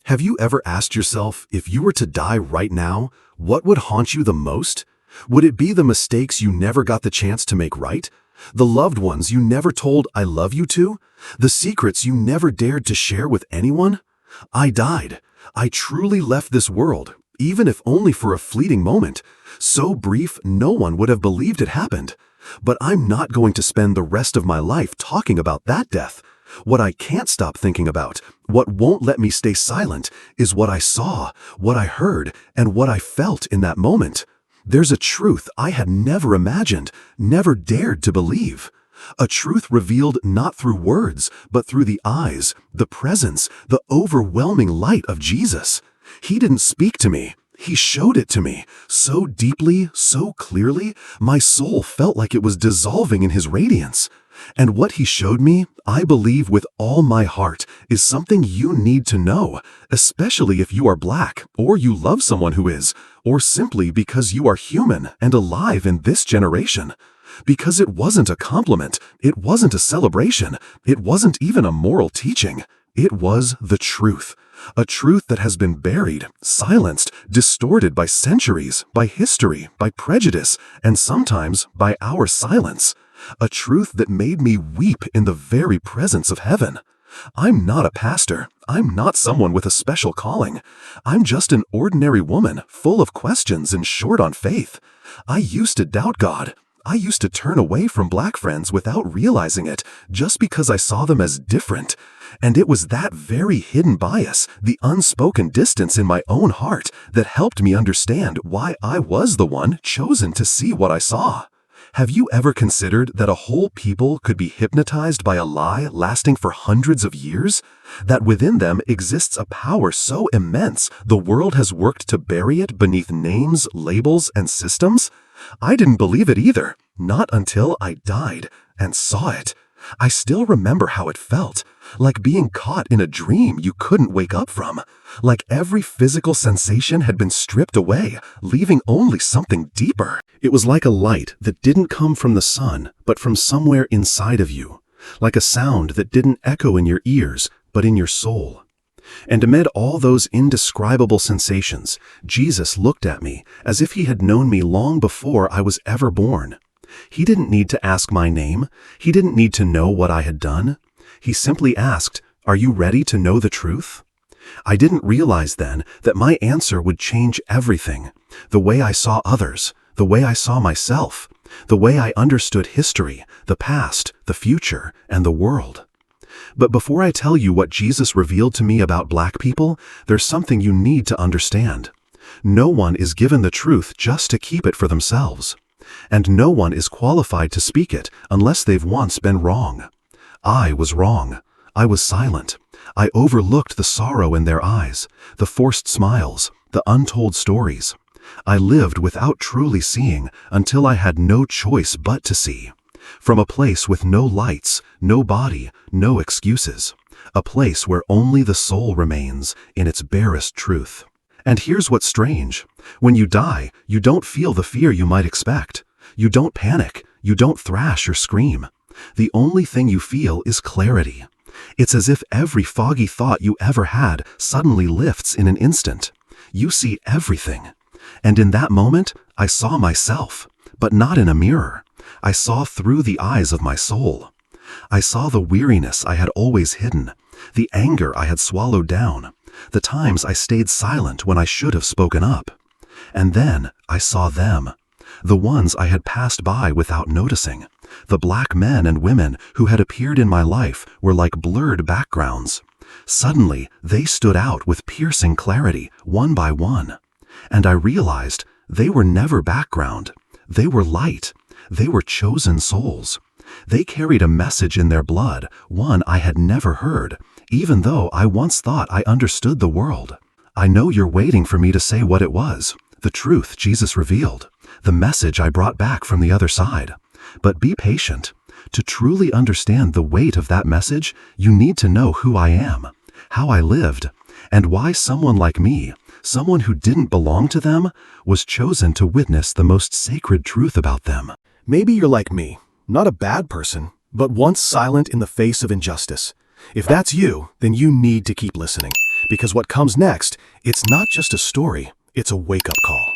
Have you ever asked yourself, if you were to die right now, what would haunt you the most? Would it be the mistakes you never got the chance to make right? The loved ones you never told "I love you" to? The secrets you never dared to share with anyone? I died. I truly left this world, even if only for a fleeting moment. So brief, no one would have believed it happened. But I'm not going to spend the rest of my life talking about that death. What I can't stop thinking about, what won't let me stay silent, is what I saw, what I heard, and what I felt in that moment. There's a truth I had never imagined, never dared to believe. A truth revealed not through words, but through the eyes, the presence, the overwhelming light of Jesus. He didn't speak to me. He showed it to me, so deeply, so clearly, my soul felt like it was dissolving in his radiance. And what he showed me, I believe with all my heart, is something you need to know, especially if you are Black, or you love someone who is, or simply because you are human and alive in this generation. Because it wasn't a compliment, it wasn't a celebration, it wasn't even a moral teaching. It was the truth. A truth that has been buried, silenced, distorted by centuries, by history, by prejudice, and sometimes by our silence. A truth that made me weep in the very presence of heaven. I'm not a pastor. I'm not someone with a special calling. I'm just an ordinary woman, full of questions and short on faith. I used to doubt God. I used to turn away from Black friends without realizing it, just because I saw them as different. And it was that very hidden bias, the unspoken distance in my own heart, that helped me understand why I was the one chosen to see what I saw. Have you ever considered that a whole people could be hypnotized by a lie lasting for hundreds of years? That within them exists a power so immense the world has worked to bury it beneath names, labels, and systems? I didn't believe it either, not until I died and saw it. I still remember how it felt, like being caught in a dream you couldn't wake up from, like every physical sensation had been stripped away, leaving only something deeper. It was like a light that didn't come from the sun, but from somewhere inside of you, like a sound that didn't echo in your ears, but in your soul. And amid all those indescribable sensations, Jesus looked at me as if he had known me long before I was ever born. He didn't need to ask my name. He didn't need to know what I had done. He simply asked, "Are you ready to know the truth?" I didn't realize then that my answer would change everything. The way I saw others, the way I saw myself, the way I understood history, the past, the future, and the world. But before I tell you what Jesus revealed to me about Black people, there's something you need to understand. No one is given the truth just to keep it for themselves. And no one is qualified to speak it unless they've once been wrong. I was wrong. I was silent. I overlooked the sorrow in their eyes, the forced smiles, the untold stories. I lived without truly seeing until I had no choice but to see. From a place with no lights, no body, no excuses. A place where only the soul remains in its barest truth. And here's what's strange. When you die, you don't feel the fear you might expect. You don't panic. You don't thrash or scream. The only thing you feel is clarity. It's as if every foggy thought you ever had suddenly lifts in an instant. You see everything. And in that moment, I saw myself, but not in a mirror. I saw through the eyes of my soul. I saw the weariness I had always hidden, the anger I had swallowed down, the times I stayed silent when I should have spoken up. And then I saw them, the ones I had passed by without noticing. The Black men and women who had appeared in my life were like blurred backgrounds. Suddenly, they stood out with piercing clarity, one by one. And I realized they were never background. They were light. They were chosen souls. They carried a message in their blood, one I had never heard, even though I once thought I understood the world. I know you're waiting for me to say what it was, the truth Jesus revealed, the message I brought back from the other side. But be patient. To truly understand the weight of that message, you need to know who I am, how I lived, and why someone like me, someone who didn't belong to them, was chosen to witness the most sacred truth about them. Maybe you're like me, not a bad person, but once silent in the face of injustice. If that's you, then you need to keep listening. because what comes next, it's not just a story, it's a wake-up call.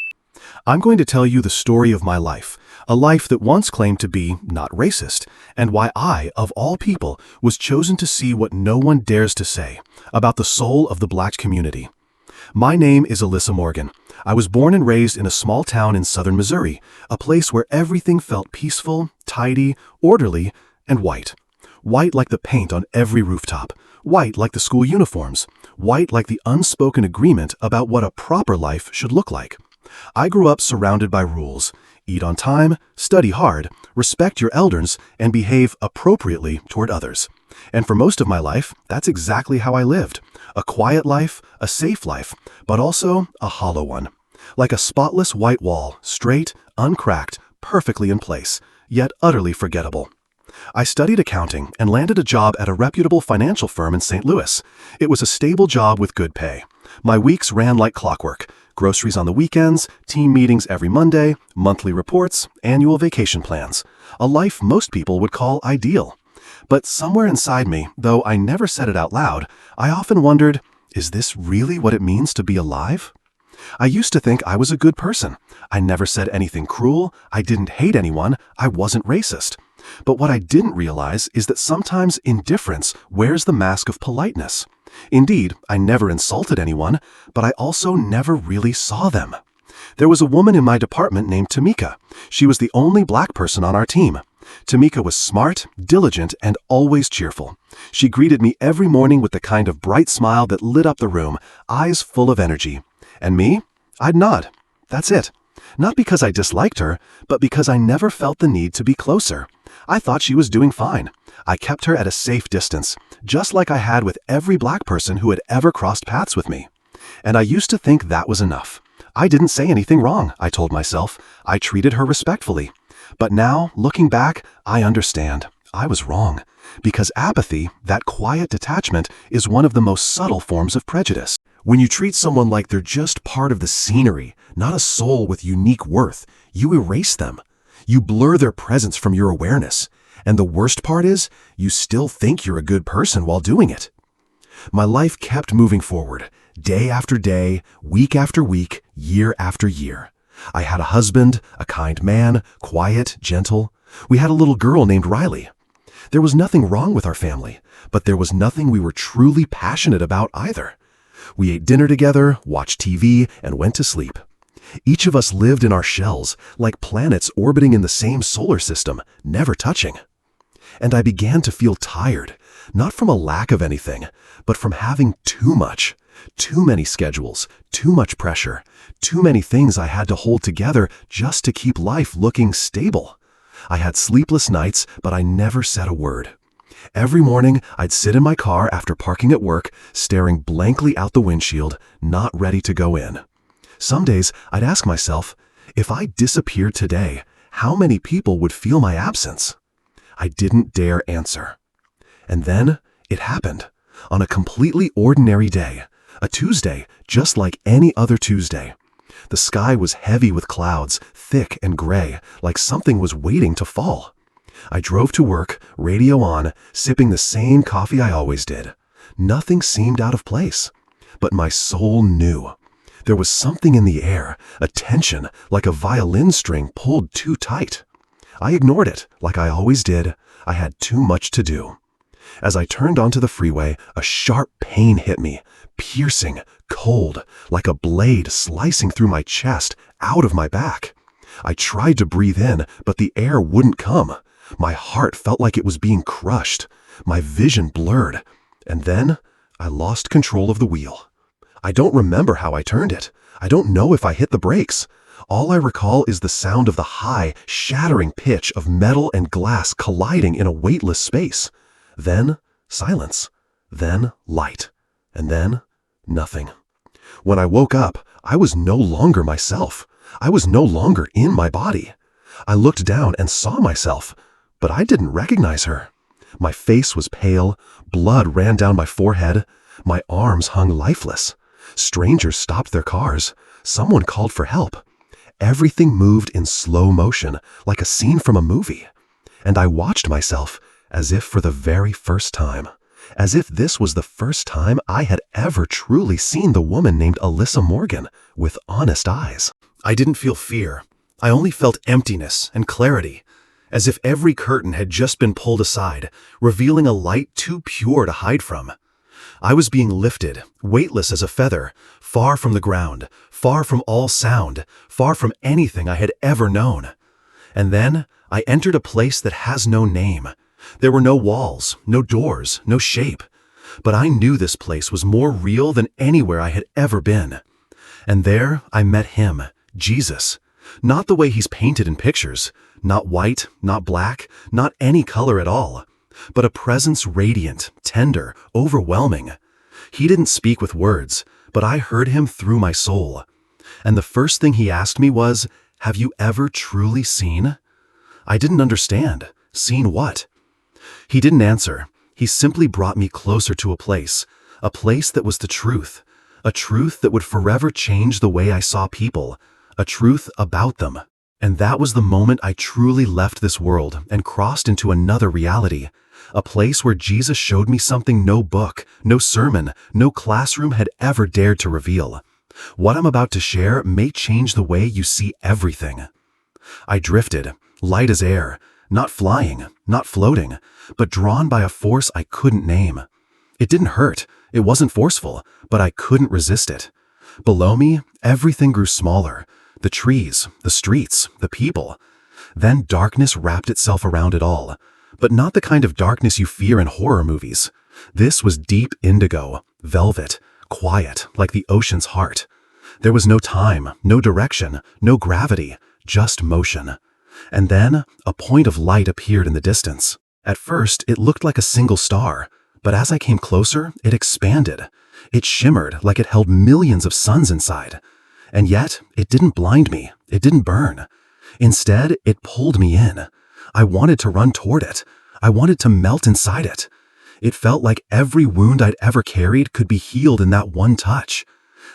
I'm going to tell you the story of my life, a life that once claimed to be not racist, and why I, of all people, was chosen to see what no one dares to say about the soul of the Black community. My name is Alyssa Morgan. I was born and raised in a small town in southern Missouri, a place where everything felt peaceful, tidy, orderly, and white. White like the paint on every rooftop, white like the school uniforms, white like the unspoken agreement about what a proper life should look like. I grew up surrounded by rules. Eat on time, study hard, respect your elders, and behave appropriately toward others. And for most of my life, that's exactly how I lived. A quiet life, a safe life, but also a hollow one. Like a spotless white wall, straight, uncracked, perfectly in place, yet utterly forgettable. I studied accounting and landed a job at a reputable financial firm in St. Louis. It was a stable job with good pay. My weeks ran like clockwork. Groceries on the weekends, team meetings every Monday, monthly reports, annual vacation plans. A life most people would call ideal. But somewhere inside me, though I never said it out loud, I often wondered, is this really what it means to be alive? I used to think I was a good person. I never said anything cruel, I didn't hate anyone, I wasn't racist. But what I didn't realize is that sometimes indifference wears the mask of politeness. Indeed, I never insulted anyone, but I also never really saw them. There was a woman in my department named Tamika. She was the only Black person on our team. Tamika was smart, diligent, and always cheerful. She greeted me every morning with the kind of bright smile that lit up the room, eyes full of energy. And me? I'd nod. That's it. Not because I disliked her, but because I never felt the need to be closer. I thought she was doing fine. I kept her at a safe distance, just like I had with every Black person who had ever crossed paths with me. And I used to think that was enough. I didn't say anything wrong, I told myself. I treated her respectfully. But now, looking back, I understand. I was wrong. Because apathy, that quiet detachment, is one of the most subtle forms of prejudice. When you treat someone like they're just part of the scenery, not a soul with unique worth, you erase them. You blur their presence from your awareness. And the worst part is, you still think you're a good person while doing it. My life kept moving forward, day after day, week after week, year after year. I had a husband, a kind man, quiet, gentle. We had a little girl named Riley. There was nothing wrong with our family, but there was nothing we were truly passionate about either. We ate dinner together, watched TV, and went to sleep. Each of us lived in our shells, like planets orbiting in the same solar system, never touching. And I began to feel tired, not from a lack of anything, but from having too much. Too many schedules, too much pressure, too many things I had to hold together just to keep life looking stable. I had sleepless nights, but I never said a word. Every morning, I'd sit in my car after parking at work, staring blankly out the windshield, not ready to go in. Some days, I'd ask myself, if I disappeared today, how many people would feel my absence? I didn't dare answer. And then, it happened. On a completely ordinary day, a Tuesday, just like any other Tuesday. The sky was heavy with clouds, thick and gray, like something was waiting to fall. I drove to work, radio on, sipping the same coffee I always did. Nothing seemed out of place. But my soul knew. There was something in the air, a tension, like a violin string pulled too tight. I ignored it, like I always did. I had too much to do. As I turned onto the freeway, a sharp pain hit me, piercing, cold, like a blade slicing through my chest, out of my back. I tried to breathe in, but the air wouldn't come. My heart felt like it was being crushed. My vision blurred. And then, I lost control of the wheel. I don't remember how I turned it. I don't know if I hit the brakes. All I recall is the sound of the high, shattering pitch of metal and glass colliding in a weightless space. Then, silence. Then, light. And then, nothing. When I woke up, I was no longer myself. I was no longer in my body. I looked down and saw myself, but I didn't recognize her. My face was pale, blood ran down my forehead, my arms hung lifeless. Strangers stopped their cars. Someone called for help. Everything moved in slow motion, like a scene from a movie. And I watched myself, as if for the very first time. as if this was the first time I had ever truly seen the woman named Alyssa Morgan with honest eyes. I didn't feel fear. I only felt emptiness and clarity, as if every curtain had just been pulled aside, revealing a light too pure to hide from. I was being lifted, weightless as a feather, far from the ground, far from all sound, far from anything I had ever known. And then I entered a place that has no name. There were no walls, no doors, no shape. But I knew this place was more real than anywhere I had ever been. And there I met him, Jesus. Not the way he's painted in pictures, not white, not black, not any color at all, but a presence radiant, tender, overwhelming. He didn't speak with words, but I heard him through my soul. And the first thing he asked me was, "Have you ever truly seen?" I didn't understand. Seen what? He didn't answer. He simply brought me closer to a place that was the truth, a truth that would forever change the way I saw people, a truth about them. And that was the moment I truly left this world and crossed into another reality, a place where Jesus showed me something no book, no sermon, no classroom had ever dared to reveal. What I'm about to share may change the way you see everything. I drifted, light as air, not flying, not floating, but drawn by a force I couldn't name. It didn't hurt, it wasn't forceful, but I couldn't resist it. Below me, everything grew smaller. The trees, the streets, the people. Then darkness wrapped itself around it all, but not the kind of darkness you fear in horror movies. This was deep indigo, velvet, quiet, like the ocean's heart. There was no time, no direction, no gravity, just motion. And then a point of light appeared in the distance. At first, it looked like a single star, but as I came closer, it expanded. It shimmered like it held millions of suns inside. And yet, it didn't blind me, it didn't burn. Instead, it pulled me in. I wanted to run toward it. I wanted to melt inside it. It felt like every wound I'd ever carried could be healed in that one touch.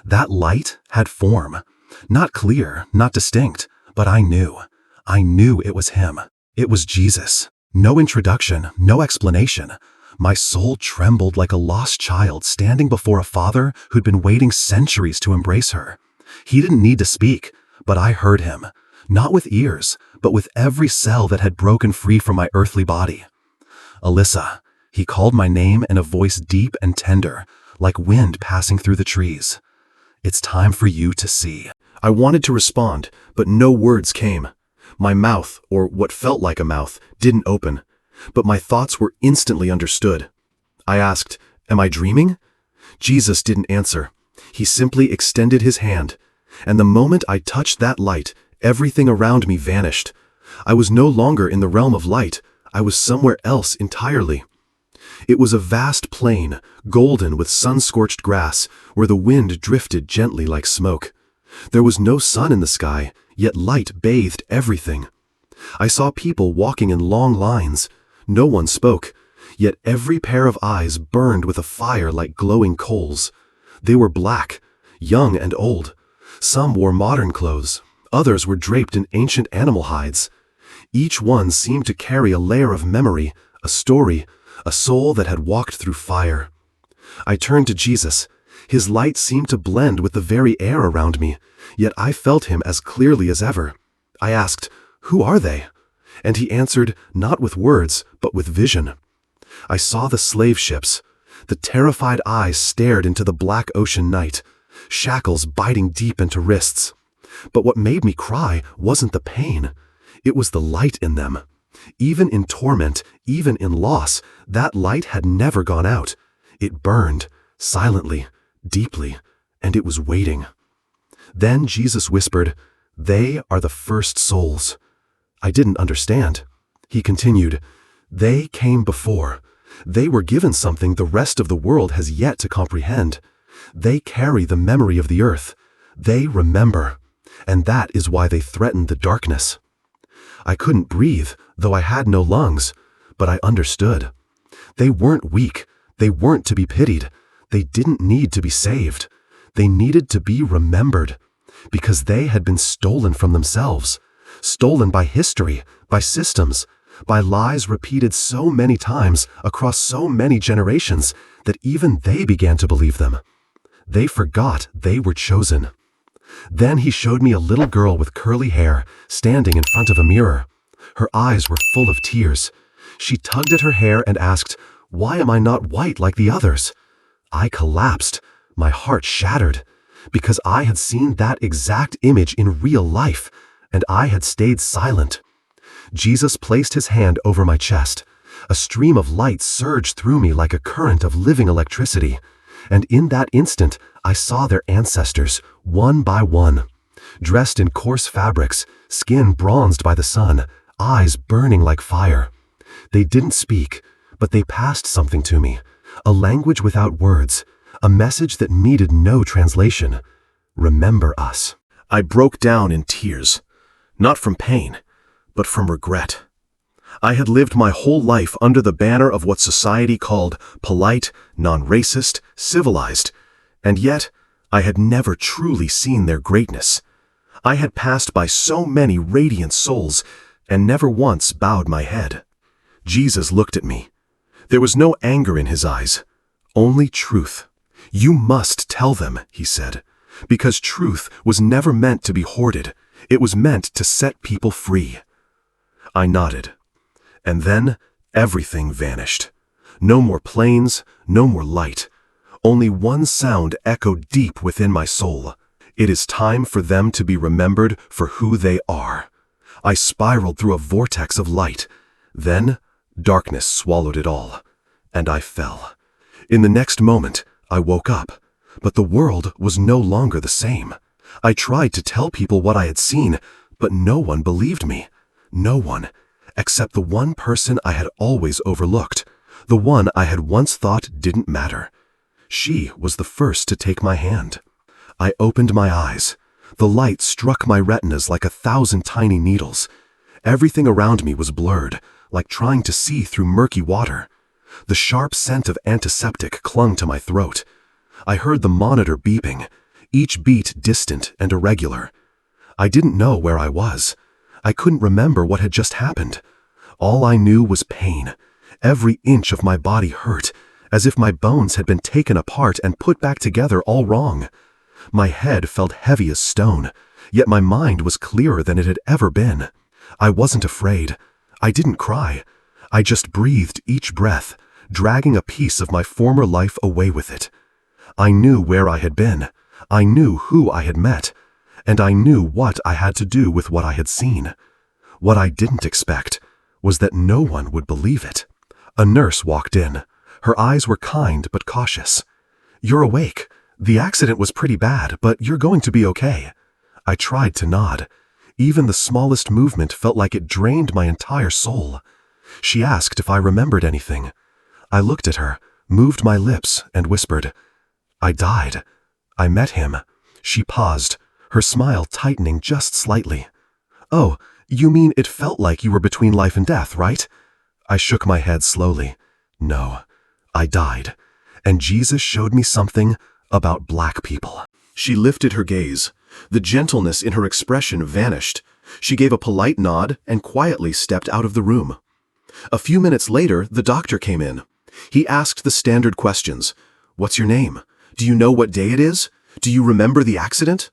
That light had form. Not clear, not distinct, but I knew. I knew it was him. It was Jesus. No introduction, no explanation. My soul trembled like a lost child standing before a father who'd been waiting centuries to embrace her. He didn't need to speak, but I heard him, not with ears, but with every cell that had broken free from my earthly body. Alyssa, he called my name in a voice deep and tender, like wind passing through the trees. It's time for you to see. I wanted to respond, but no words came. My mouth, or what felt like a mouth, didn't open, but my thoughts were instantly understood. I asked, "Am I dreaming?" Jesus didn't answer. He simply extended his hand, and the moment I touched that light, everything around me vanished. I was no longer in the realm of light. I was somewhere else entirely. It was a vast plain, golden with sun-scorched grass, where the wind drifted gently like smoke. There was no sun in the sky, yet light bathed everything. I saw people walking in long lines. No one spoke, yet every pair of eyes burned with a fire like glowing coals. They were black, young and old. Some wore modern clothes. Others were draped in ancient animal hides. Each one seemed to carry a layer of memory, a story, a soul that had walked through fire. I turned to Jesus. His light seemed to blend with the very air around me, yet I felt him as clearly as ever. I asked, "Who are they?" And he answered, not with words, but with vision. I saw the slave ships. The terrified eyes stared into the black ocean night, shackles biting deep into wrists. But what made me cry wasn't the pain. It was the light in them. Even in torment, even in loss, that light had never gone out. It burned, silently, deeply, and it was waiting. Then Jesus whispered, "They are the first souls." I didn't understand. He continued, "They came before. They were given something the rest of the world has yet to comprehend. They carry the memory of the earth. They remember. And that is why they threatened the darkness." I couldn't breathe, though I had no lungs, but I understood. They weren't weak. They weren't to be pitied. They didn't need to be saved. They needed to be remembered, because they had been stolen from themselves, stolen by history, by systems, by lies repeated so many times across so many generations that even they began to believe them. They forgot they were chosen. Then he showed me a little girl with curly hair standing in front of a mirror. Her eyes were full of tears. She tugged at her hair and asked, "Why am I not white like the others?" I collapsed, my heart shattered, because I had seen that exact image in real life, and I had stayed silent. Jesus placed his hand over my chest. A stream of light surged through me like a current of living electricity, and in that instant I saw their ancestors, one by one, dressed in coarse fabrics, skin bronzed by the sun, eyes burning like fire. They didn't speak, but they passed something to me, a language without words, a message that needed no translation. Remember us. I broke down in tears, not from pain, but from regret. I had lived my whole life under the banner of what society called polite, non-racist, civilized, and yet I had never truly seen their greatness. I had passed by so many radiant souls and never once bowed my head. Jesus looked at me. There was no anger in his eyes, only truth. "You must tell them," he said, "because truth was never meant to be hoarded. It was meant to set people free." I nodded. And then everything vanished. No more planes, no more light. Only one sound echoed deep within my soul. It is time for them to be remembered for who they are. I spiraled through a vortex of light. Then darkness swallowed it all, and I fell. In the next moment, I woke up, but the world was no longer the same. I tried to tell people what I had seen, but no one believed me. No one, except the one person I had always overlooked, the one I had once thought didn't matter. She was the first to take my hand. I opened my eyes. The light struck my retinas like 1,000 tiny needles. Everything around me was blurred, like trying to see through murky water. The sharp scent of antiseptic clung to my throat. I heard the monitor beeping, each beat distant and irregular. I didn't know where I was. I couldn't remember what had just happened. All I knew was pain. Every inch of my body hurt, as if my bones had been taken apart and put back together all wrong. My head felt heavy as stone, yet my mind was clearer than it had ever been. I wasn't afraid. I didn't cry. I just breathed each breath, dragging a piece of my former life away with it. I knew where I had been. I knew who I had met. And I knew what I had to do with what I had seen. What I didn't expect was that no one would believe it. A nurse walked in. Her eyes were kind but cautious. "You're awake. The accident was pretty bad, but you're going to be okay." I tried to nod. Even the smallest movement felt like it drained my entire soul. She asked if I remembered anything. I looked at her, moved my lips, and whispered, "I died. I met him." She paused, her smile tightening just slightly. "Oh, you mean it felt like you were between life and death, right?" I shook my head slowly. "No, I died. And Jesus showed me something about black people." She lifted her gaze. The gentleness in her expression vanished. She gave a polite nod and quietly stepped out of the room. A few minutes later, the doctor came in. He asked the standard questions. "What's your name? Do you know what day it is? Do you remember the accident?"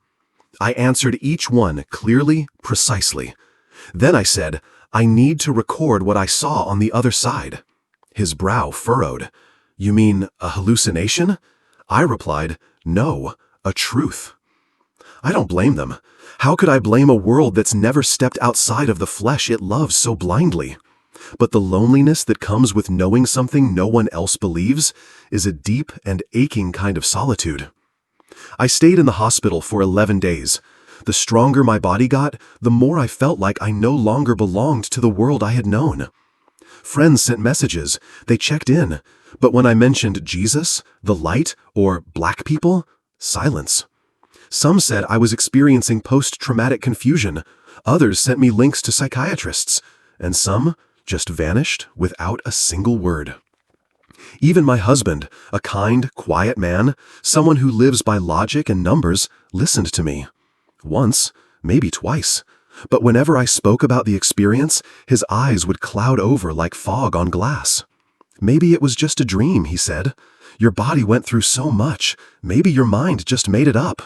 I answered each one clearly, precisely. Then I said, "I need to record what I saw on the other side." His brow furrowed. "You mean a hallucination?" I replied, "No, a truth." I don't blame them. How could I blame a world that's never stepped outside of the flesh it loves so blindly? But the loneliness that comes with knowing something no one else believes is a deep and aching kind of solitude. I stayed in the hospital for 11 days. The stronger my body got, the more I felt like I no longer belonged to the world I had known. Friends sent messages, they checked in, but when I mentioned Jesus, the light, or black people, silence. Some said I was experiencing post-traumatic confusion, others sent me links to psychiatrists, and some just vanished without a single word. Even my husband, a kind, quiet man, someone who lives by logic and numbers, listened to me. Once, maybe twice, But whenever I spoke about the experience, his eyes would cloud over like fog on glass. "Maybe it was just a dream," he said. "Your body went through so much. Maybe your mind just made it up."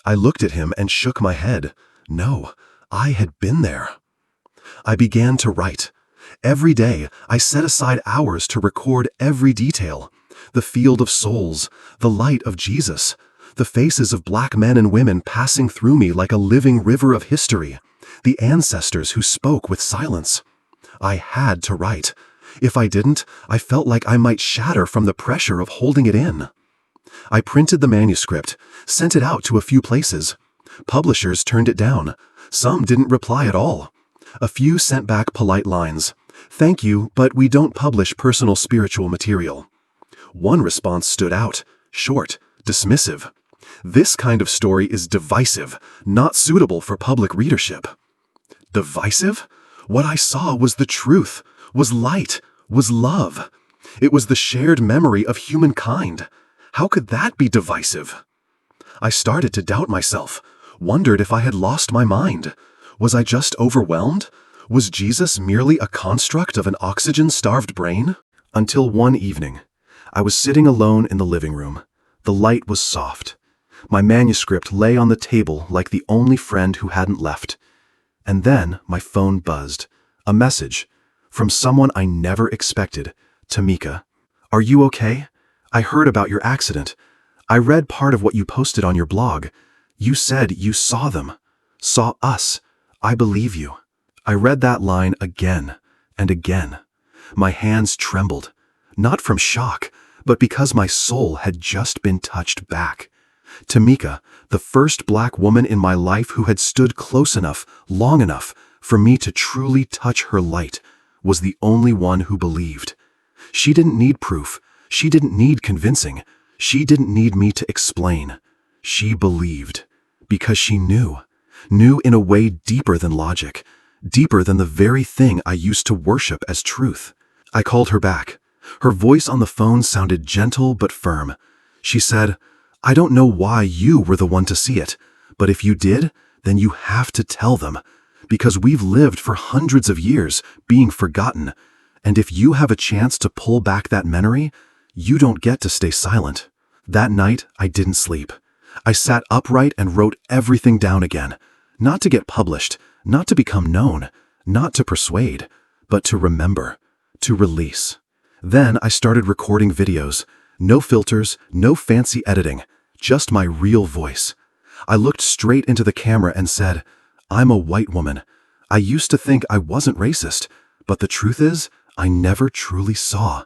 I looked at him and shook my head. No, I had been there. I began to write. Every day, I set aside hours to record every detail. The field of souls, the light of Jesus, the faces of black men and women passing through me like a living river of history, the ancestors who spoke with silence. I had to write. If I didn't, I felt like I might shatter from the pressure of holding it in. I printed the manuscript, sent it out to a few places. Publishers turned it down. Some didn't reply at all. A few sent back polite lines. "Thank you, but we don't publish personal spiritual material." One response stood out, short, dismissive. "This kind of story is divisive, not suitable for public readership." Divisive? What I saw was the truth, was light, was love. It was the shared memory of humankind. How could that be divisive? I started to doubt myself, wondered if I had lost my mind. Was I just overwhelmed? Was Jesus merely a construct of an oxygen-starved brain? Until one evening, I was sitting alone in the living room. The light was soft. My manuscript lay on the table like the only friend who hadn't left. And then my phone buzzed. A message from someone I never expected. "Tamika, are you okay? I heard about your accident. I read part of what you posted on your blog. You said you saw them. Saw us. I believe you." I read that line again and again. My hands trembled, not from shock, but because my soul had just been touched back. Tamika, the first black woman in my life who had stood close enough, long enough, for me to truly touch her light, was the only one who believed. She didn't need proof. She didn't need convincing. She didn't need me to explain. She believed. Because she knew in a way deeper than logic, deeper than the very thing I used to worship as truth. I called her back. Her voice on the phone sounded gentle but firm. She said, "I don't know why you were the one to see it, but if you did, then you have to tell them, because we've lived for hundreds of years being forgotten, and if you have a chance to pull back that memory, you don't get to stay silent." That night, I didn't sleep. I sat upright and wrote everything down again, not to get published, not to become known, not to persuade, but to remember, to release. Then I started recording videos. No filters, no fancy editing, just my real voice. I looked straight into the camera and said, "I'm a white woman. I used to think I wasn't racist, but the truth is, I never truly saw.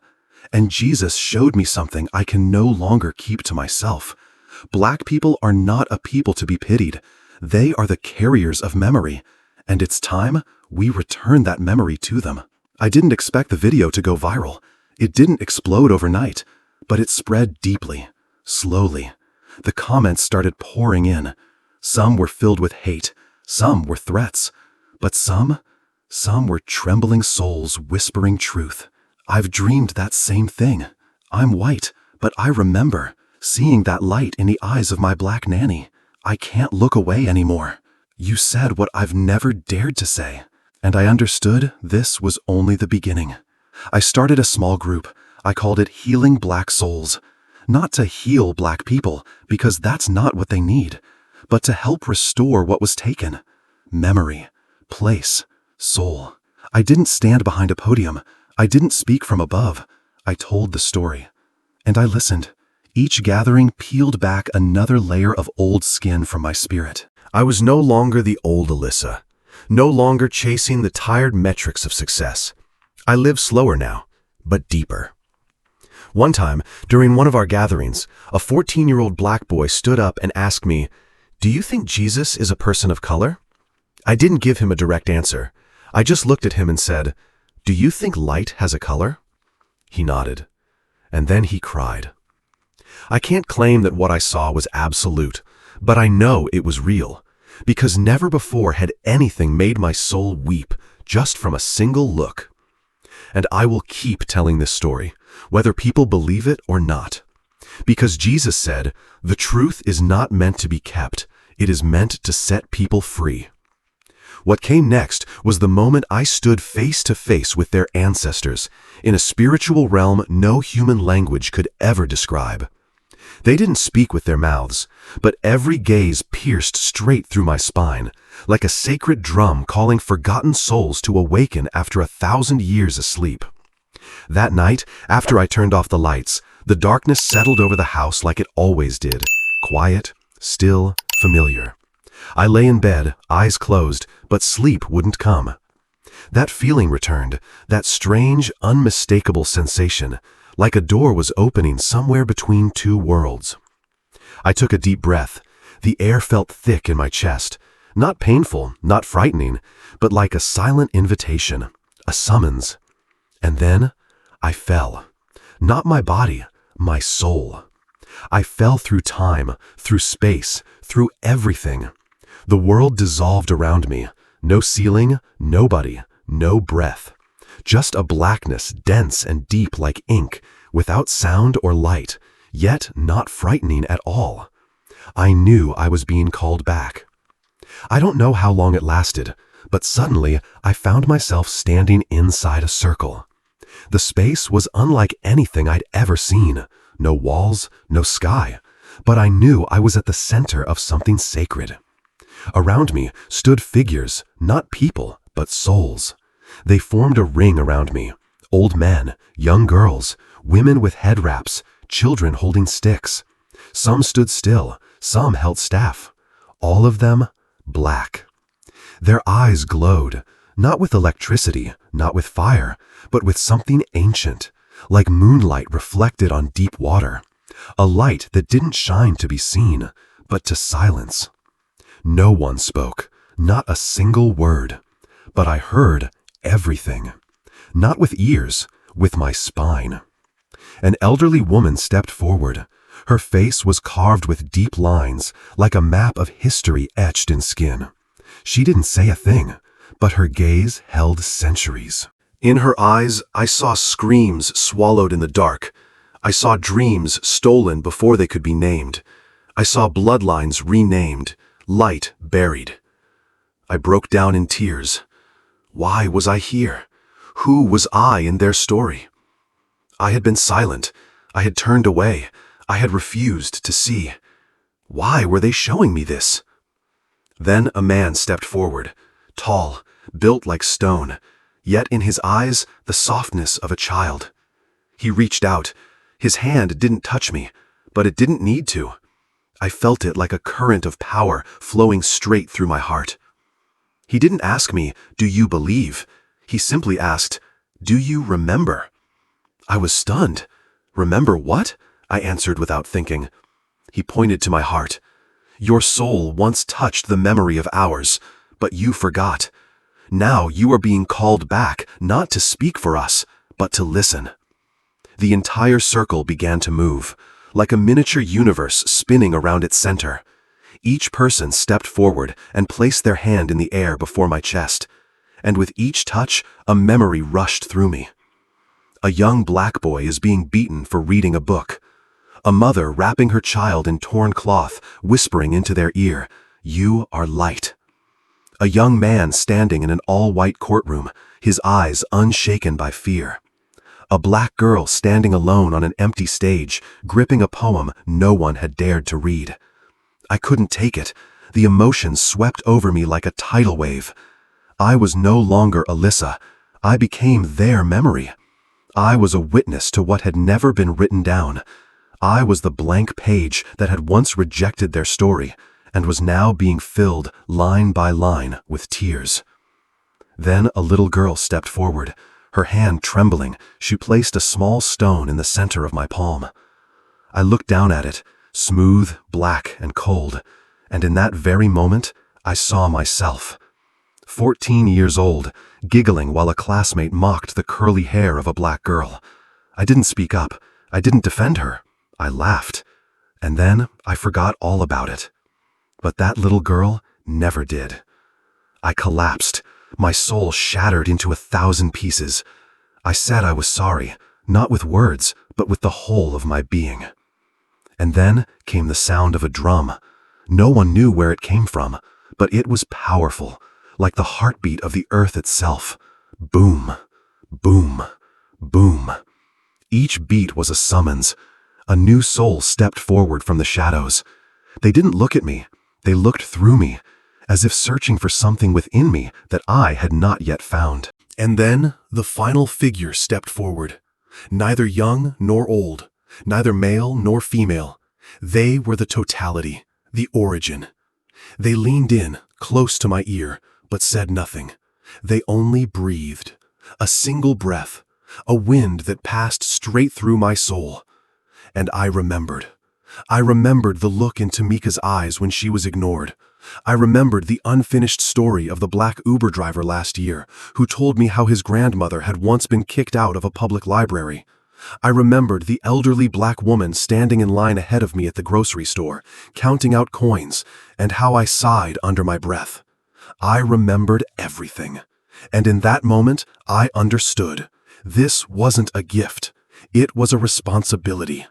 And Jesus showed me something I can no longer keep to myself. Black people are not a people to be pitied. They are the carriers of memory, and it's time we return that memory to them." I didn't expect the video to go viral. It didn't explode overnight, but it spread deeply, slowly. The comments started pouring in. Some were filled with hate, some were threats, but some were trembling souls whispering truth. "I've dreamed that same thing. I'm white, but I remember seeing that light in the eyes of my black nanny. I can't look away anymore. You said what I've never dared to say." And I understood this was only the beginning. I started a small group. I called it Healing Black Souls. Not to heal black people, because that's not what they need, but to help restore what was taken. Memory, place, soul. I didn't stand behind a podium. I didn't speak from above. I told the story. And I listened. Each gathering peeled back another layer of old skin from my spirit. I was no longer the old Alyssa, no longer chasing the tired metrics of success. I live slower now, but deeper. One time, during one of our gatherings, a 14-year-old black boy stood up and asked me, "Do you think Jesus is a person of color?" I didn't give him a direct answer. I just looked at him and said, "Do you think light has a color?" He nodded, and then he cried. I can't claim that what I saw was absolute, but I know it was real, because never before had anything made my soul weep just from a single look. And I will keep telling this story, whether people believe it or not. Because Jesus said, the truth is not meant to be kept, it is meant to set people free. What came next was the moment I stood face to face with their ancestors, in a spiritual realm no human language could ever describe. They didn't speak with their mouths, but every gaze pierced straight through my spine, like a sacred drum calling forgotten souls to awaken after 1,000 years asleep. That night, after I turned off the lights, the darkness settled over the house like it always did, quiet, still, familiar. I lay in bed, eyes closed, but sleep wouldn't come. That feeling returned, that strange, unmistakable sensation, like a door was opening somewhere between two worlds. I took a deep breath. The air felt thick in my chest, not painful, not frightening, but like a silent invitation, a summons. And then I fell. Not my body, my soul. I fell through time, through space, through everything. The world dissolved around me. No ceiling, nobody, no breath. Just a blackness dense and deep like ink, without sound or light, yet not frightening at all. I knew I was being called back. I don't know how long it lasted, but suddenly I found myself standing inside a circle. The space was unlike anything I'd ever seen. No walls, no sky, but I knew I was at the center of something sacred. Around me stood figures, not people, but souls. They formed a ring around me. Old men, young girls, women with head wraps, children holding sticks. Some stood still, some held staff. All of them black. Their eyes glowed, not with electricity, not with fire, but with something ancient, like moonlight reflected on deep water. A light that didn't shine to be seen, but to silence. No one spoke, not a single word, but I heard everything. Not with ears, with my spine. An elderly woman stepped forward. Her face was carved with deep lines, like a map of history etched in skin. She didn't say a thing, but her gaze held centuries. In her eyes, I saw screams swallowed in the dark. I saw dreams stolen before they could be named. I saw bloodlines renamed, light buried. I broke down in tears. Why was I here? Who was I in their story? I had been silent. I had turned away. I had refused to see. Why were they showing me this? Then a man stepped forward, tall, built like stone, yet in his eyes the softness of a child. He reached out. His hand didn't touch me, but it didn't need to. I felt it like a current of power flowing straight through my heart. He didn't ask me, "Do you believe?" He simply asked, "Do you remember?" I was stunned. "Remember what?" I answered without thinking. He pointed to my heart. "Your soul once touched the memory of ours, but you forgot. Now you are being called back, not to speak for us, but to listen." The entire circle began to move, like a miniature universe spinning around its center. Each person stepped forward and placed their hand in the air before my chest, and with each touch, a memory rushed through me. A young black boy is being beaten for reading a book. A mother wrapping her child in torn cloth, whispering into their ear, "You are light." A young man standing in an all-white courtroom, his eyes unshaken by fear. A black girl standing alone on an empty stage, gripping a poem no one had dared to read. I couldn't take it. The emotions swept over me like a tidal wave. I was no longer Alyssa. I became their memory. I was a witness to what had never been written down. I was the blank page that had once rejected their story and was now being filled line by line with tears. Then a little girl stepped forward. Her hand trembling, she placed a small stone in the center of my palm. I looked down at it, smooth, black, and cold, and in that very moment, I saw myself. 14 years old, giggling while a classmate mocked the curly hair of a black girl. I didn't speak up. I didn't defend her. I laughed. And then I forgot all about it. But that little girl never did. I collapsed. My soul shattered into 1,000 pieces. I said I was sorry, not with words, but with the whole of my being. And then came the sound of a drum. No one knew where it came from, but it was powerful, like the heartbeat of the earth itself. Boom, boom, boom. Each beat was a summons. A new soul stepped forward from the shadows. They didn't look at me. They looked through me, as if searching for something within me that I had not yet found. And then the final figure stepped forward. Neither young nor old, neither male nor female. They were the totality, the origin. They leaned in, close to my ear, but said nothing. They only breathed. A single breath, a wind that passed straight through my soul. And I remembered. I remembered the look in Tamika's eyes when she was ignored. I remembered the unfinished story of the black Uber driver last year who told me how his grandmother had once been kicked out of a public library. I remembered the elderly black woman standing in line ahead of me at the grocery store, counting out coins, and how I sighed under my breath. I remembered everything. And in that moment, I understood. This wasn't a gift. It was a responsibility.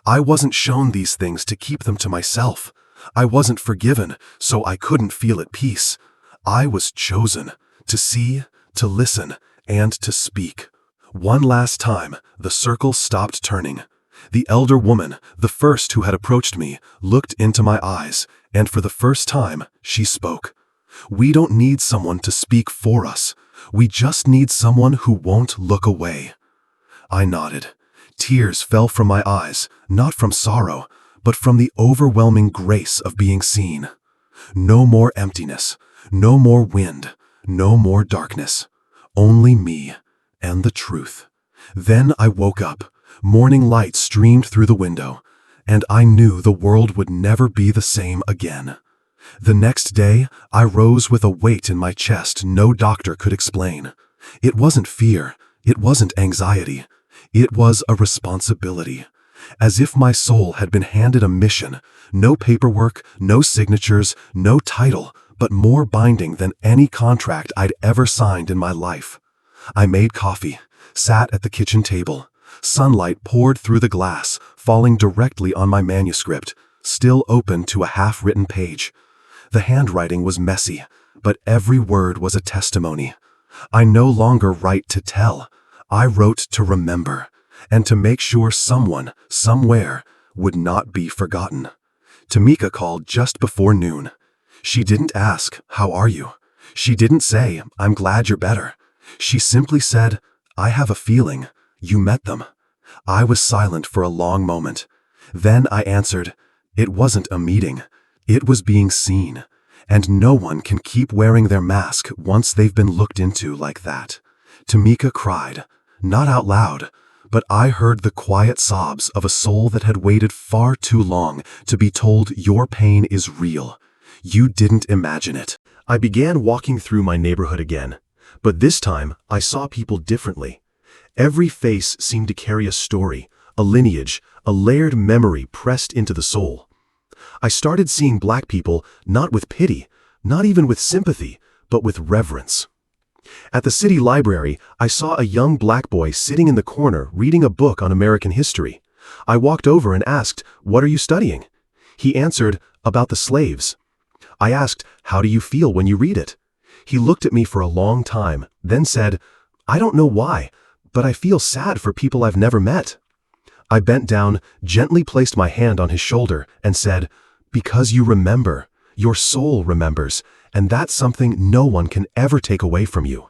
I wasn't shown these things to keep them to myself. I wasn't forgiven, so I couldn't feel at peace. I was chosen to see, to listen, and to speak. One last time, the circle stopped turning. The elder woman, the first who had approached me, looked into my eyes, and for the first time, she spoke. We don't need someone to speak for us. We just need someone who won't look away. I nodded. Tears fell from my eyes, not from sorrow, but from the overwhelming grace of being seen. No more emptiness, no more wind, no more darkness. Only me and the truth. Then I woke up. Morning light streamed through the window, and I knew the world would never be the same again. The next day, I rose with a weight in my chest no doctor could explain. It wasn't fear, it wasn't anxiety. It was a responsibility. As if my soul had been handed a mission. No paperwork, no signatures, no title, but more binding than any contract I'd ever signed in my life. I made coffee, sat at the kitchen table. Sunlight poured through the glass, falling directly on my manuscript, still open to a half-written page. The handwriting was messy, but every word was a testimony. I no longer write to tell. I wrote to remember, and to make sure someone, somewhere, would not be forgotten. Tamika called just before noon. She didn't ask, "How are you?" She didn't say, "I'm glad you're better." She simply said, "I have a feeling. You met them." I was silent for a long moment. Then I answered, "It wasn't a meeting. It was being seen. And no one can keep wearing their mask once they've been looked into like that." Tamika cried, not out loud, but I heard the quiet sobs of a soul that had waited far too long to be told your pain is real. You didn't imagine it. I began walking through my neighborhood again, but this time I saw people differently. Every face seemed to carry a story, a lineage, a layered memory pressed into the soul. I started seeing black people not with pity, not even with sympathy, but with reverence. At the city library, I saw a young black boy sitting in the corner reading a book on American history. I walked over and asked, "What are you studying?" He answered, "About the slaves." I asked, "How do you feel when you read it?" He looked at me for a long time, then said, "I don't know why, but I feel sad for people I've never met." I bent down, gently placed my hand on his shoulder, and said, "Because you remember. Your soul remembers, and that's something no one can ever take away from you."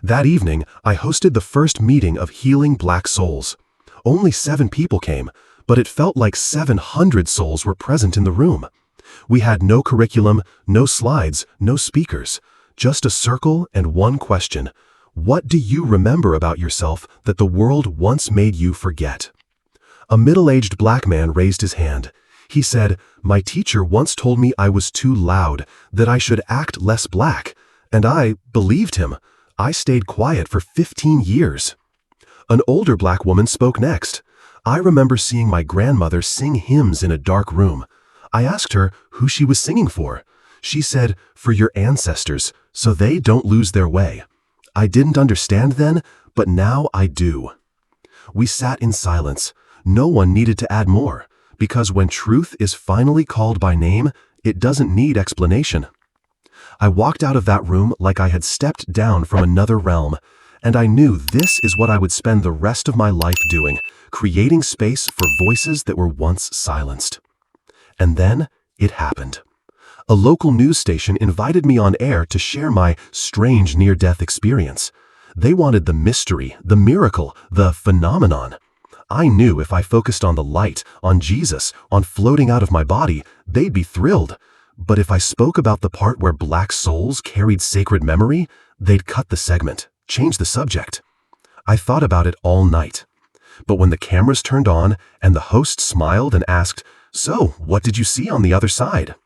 That evening, I hosted the first meeting of Healing Black Souls. Only 7 people came, but it felt like 700 souls were present in the room. We had no curriculum, no slides, no speakers, just a circle and one question. What do you remember about yourself that the world once made you forget? A middle-aged black man raised his hand. He said, "My teacher once told me I was too loud, that I should act less black, and I believed him. I stayed quiet for 15 years. An older black woman spoke next. "I remember seeing my grandmother sing hymns in a dark room. I asked her who she was singing for. She said, 'For your ancestors, so they don't lose their way.' I didn't understand then, but now I do." We sat in silence. No one needed to add more, because when truth is finally called by name, it doesn't need explanation. I walked out of that room like I had stepped down from another realm, and I knew this is what I would spend the rest of my life doing, creating space for voices that were once silenced. And then it happened. A local news station invited me on air to share my strange near-death experience. They wanted the mystery, the miracle, the phenomenon. I knew if I focused on the light, on Jesus, on floating out of my body, they'd be thrilled. But if I spoke about the part where black souls carried sacred memory, they'd cut the segment, change the subject. I thought about it all night. But when the cameras turned on and the host smiled and asked, "So, what did you see on the other side?"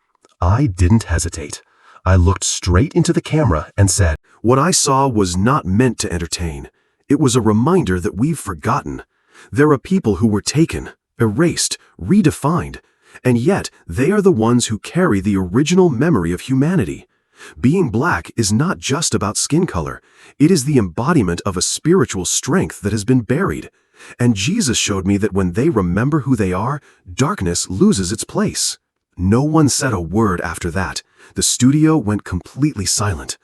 I didn't hesitate. I looked straight into the camera and said, "What I saw was not meant to entertain. It was a reminder that we've forgotten. There are people who were taken, erased, redefined, and yet they are the ones who carry the original memory of humanity. Being black is not just about skin color. It is the embodiment of a spiritual strength that has been buried. And Jesus showed me that when they remember who they are, darkness loses its place." No one said a word after that. The studio went completely silent.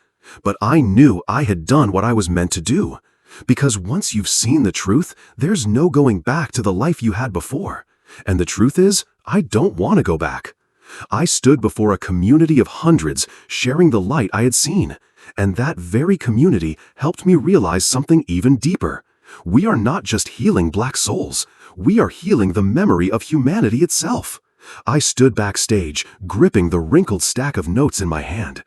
But I knew I had done what I was meant to do. Because once you've seen the truth, there's no going back to the life you had before. And the truth is, I don't want to go back. I stood before a community of hundreds, sharing the light I had seen. And that very community helped me realize something even deeper. We are not just healing black souls. We are healing the memory of humanity itself. I stood backstage, gripping the wrinkled stack of notes in my hand.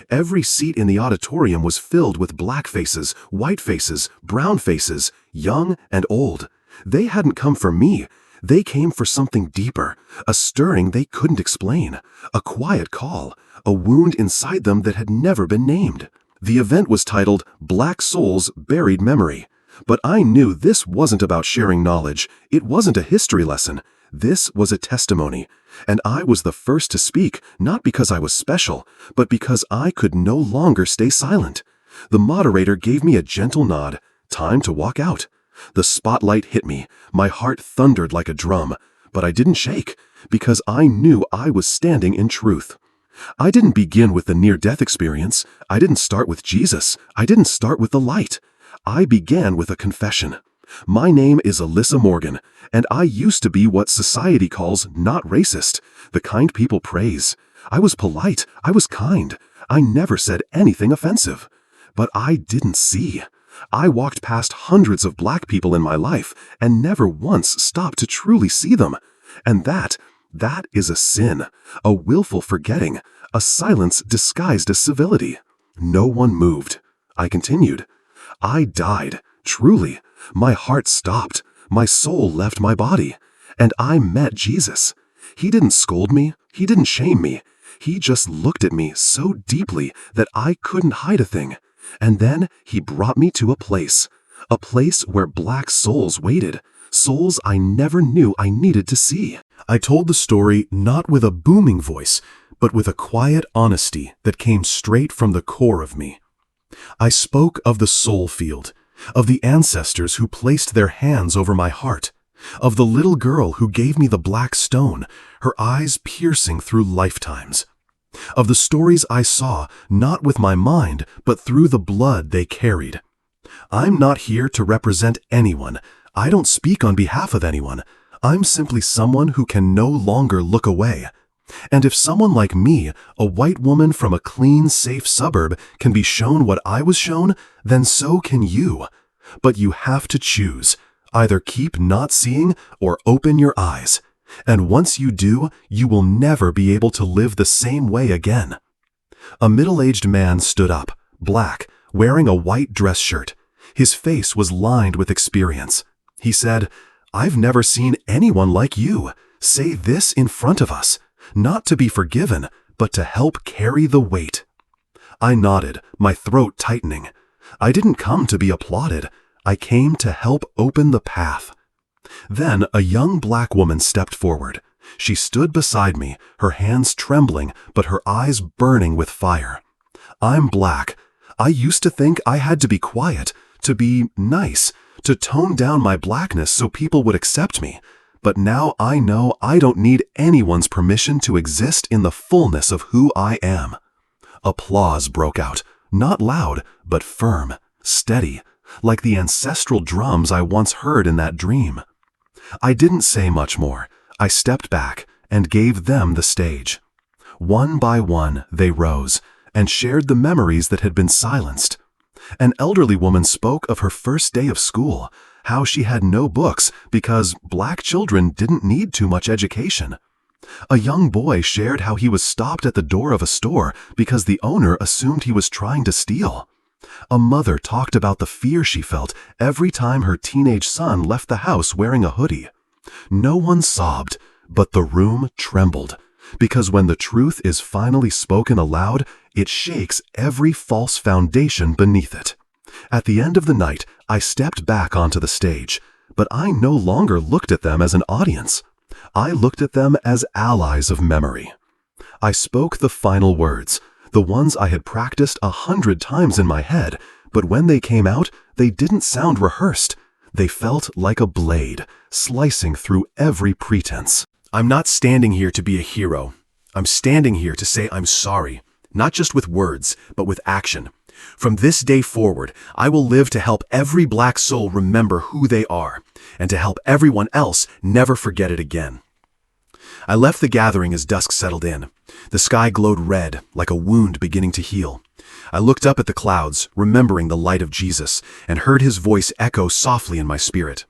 Every seat in the auditorium was filled with black faces, white faces, brown faces, young and old. They hadn't come for me. They came for something deeper, a stirring they couldn't explain, a quiet call, a wound inside them that had never been named. The event was titled "Black Souls Buried Memory." But I knew this wasn't about sharing knowledge. It wasn't a history lesson. This was a testimony, and I was the first to speak, not because I was special, but because I could no longer stay silent. The moderator gave me a gentle nod. Time to walk out. The spotlight hit me. My heart thundered like a drum, but I didn't shake, because I knew I was standing in truth. I didn't begin with the near-death experience. I didn't start with Jesus. I didn't start with the light. I began with a confession. My name is Alyssa Morgan, and I used to be what society calls not racist, the kind people praise. I was polite, I was kind, I never said anything offensive. But I didn't see. I walked past hundreds of black people in my life and never once stopped to truly see them. And that is a sin, a willful forgetting, a silence disguised as civility. No one moved. I continued. I died, truly. My heart stopped. My soul left my body. And I met Jesus. He didn't scold me. He didn't shame me. He just looked at me so deeply that I couldn't hide a thing. And then he brought me to a place where black souls waited, souls I never knew I needed to see. I told the story not with a booming voice, but with a quiet honesty that came straight from the core of me. I spoke of the soul field, of the ancestors who placed their hands over my heart, of the little girl who gave me the black stone, her eyes piercing through lifetimes, of the stories I saw not with my mind but through the blood they carried. I'm not here to represent anyone. I don't speak on behalf of anyone. I'm simply someone who can no longer look away. And if someone like me, a white woman from a clean, safe suburb, can be shown what I was shown, then so can you. But you have to choose. Either keep not seeing or open your eyes. And once you do, you will never be able to live the same way again. A middle-aged man stood up, black, wearing a white dress shirt. His face was lined with experience. He said, "I've never seen anyone like you. Say this in front of us. Not to be forgiven, but to help carry the weight." I nodded, my throat tightening. I didn't come to be applauded. I came to help open the path. Then a young black woman stepped forward. She stood beside me, her hands trembling, but her eyes burning with fire. I'm black. I used to think I had to be quiet, to be nice, to tone down my blackness so people would accept me. But now I know I don't need anyone's permission to exist in the fullness of who I am. Applause broke out, not loud, but firm, steady, like the ancestral drums I once heard in that dream. I didn't say much more. I stepped back and gave them the stage. One by one, they rose and shared the memories that had been silenced. An elderly woman spoke of her first day of school, how she had no books because Black children didn't need too much education. A young boy shared how he was stopped at the door of a store because the owner assumed he was trying to steal. A mother talked about the fear she felt every time her teenage son left the house wearing a hoodie. No one sobbed, but the room trembled, because when the truth is finally spoken aloud, it shakes every false foundation beneath it. At the end of the night, I stepped back onto the stage, but I no longer looked at them as an audience. I looked at them as allies of memory. I spoke the final words, the ones I had practiced 100 times in my head, but when they came out, they didn't sound rehearsed. They felt like a blade, slicing through every pretense. I'm not standing here to be a hero. I'm standing here to say I'm sorry, not just with words, but with action. From this day forward, I will live to help every Black soul remember who they are, and to help everyone else never forget it again. I left the gathering as dusk settled in. The sky glowed red, like a wound beginning to heal. I looked up at the clouds, remembering the light of Jesus, and heard his voice echo softly in my spirit.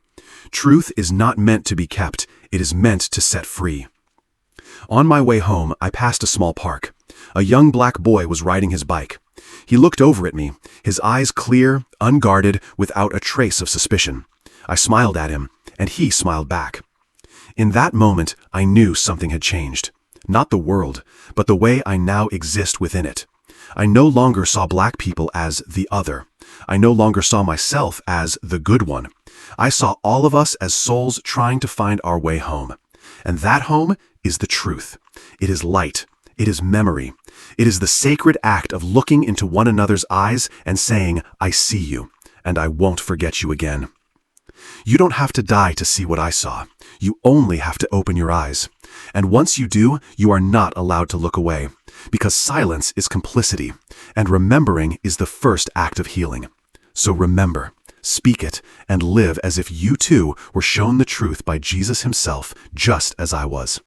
Truth is not meant to be kept, it is meant to set free. On my way home, I passed a small park. A young Black boy was riding his bike. He looked over at me, his eyes clear, unguarded, without a trace of suspicion. I smiled at him, and he smiled back. In that moment, I knew something had changed. Not the world, but the way I now exist within it. I no longer saw Black people as the other. I no longer saw myself as the good one. I saw all of us as souls trying to find our way home. And that home is the truth. It is light. It is memory. It is the sacred act of looking into one another's eyes and saying, I see you, and I won't forget you again. You don't have to die to see what I saw. You only have to open your eyes. And once you do, you are not allowed to look away, because silence is complicity, and remembering is the first act of healing. So remember, speak it, and live as if you too were shown the truth by Jesus himself, just as I was.